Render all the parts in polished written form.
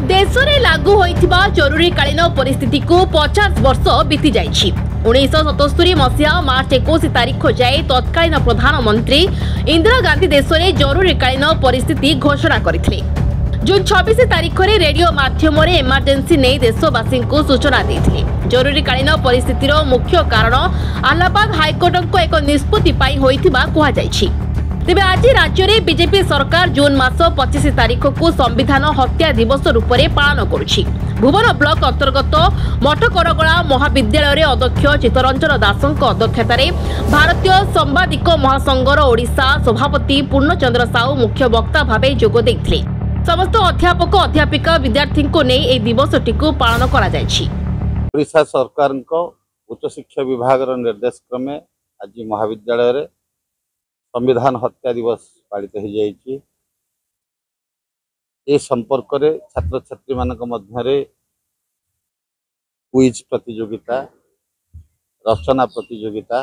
देश में लागू होइथिबा जरूरीकालीन परिस्थिति को 50 वर्ष बीती जाइछि। 1977 मसीहा मार्च 21 तारीख जाए तत्कालीन प्रधानमंत्री इंदिरा गांधी देश में जरूरीकालीन परिस्थिति घोषणा करथिले। जून 26 तारीख में रेडियो माध्यम इमरजेंसी नहीं देशवासी को सूचना देथिले। जरूरीकालीन परिस्थितिर मुख्य कारण अलाहाबाद हाईकोर्ट को एक निष्पत्ति पाई होइथिबा कहा जाइछि। तेबे आज राज्य में बीजेपी सरकार जून मास 25 तारीख को संविधान हत्या दिवस रूप में पालन करुछि। भुवन ब्लॉक अंतर्गत मठकरगला महाविद्यालय अध्यक्ष चित्तरंजन दासଙ୍କ अध्यक्षतार भारतीय सांबादिक महासंघर ओडिशा सभापति पूर्णचंद्र साहू मुख्य वक्ता भाव जोग देथिले। समस्त अध्यापक अध्यापिका विद्यार्थी को नहीं ए दिवसटी को पालन करा जायछि। ओडिशा सरकार उच्च शिक्षा विभाग निर्देश क्रमे आज महाविद्यालय संविधान हत्या दिवस पालित हो जाइए। ए संपर्क में छात्र छात्री मान मध्य क्विज प्रतियोगिता रचना प्रतियोगिता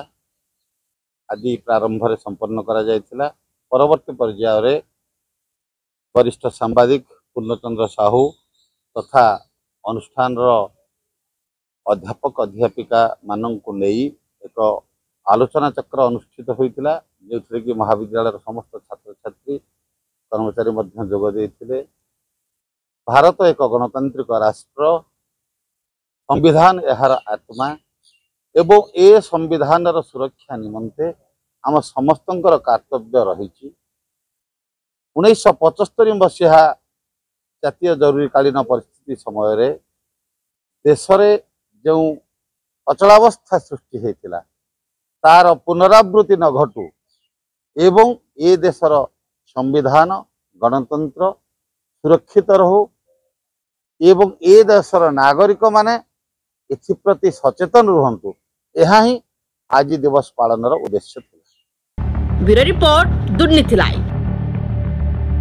आदि प्रारंभ में संपन्न करा जायतिला। परवर्ती पर्याय वरिष्ठ सांबादिक पूर्णचंद्र साहू तथा अनुष्ठान अध्यापक अध्यापिका मानू नहीं एक आलोचना चक्र अनुष्ठित होता जो कि महाविद्यालय समस्त छात्र छात्री कर्मचारी जोग देते। भारत एक गणतांत्रिक राष्ट्र, संविधान यार आत्मा एवं ए संविधान सुरक्षा निमंते आम समस्त कर्तव्य रही। 1975 मसीहा जातीय जरूरीकालीन परिस्थिति समय देश में जो अचलावस्था सृष्टि होता तार पुनरावृत्ति न घटू एवं ए देशर संविधान गणतंत्र सुरक्षित रहू एवं ए देशर नागरिक माने एप्रति सचेतन रुहंतु, यह ही आज दिवस पालन उद्देश्य। ब्यूरो रिपोर्ट, दुर्नीति लाइव।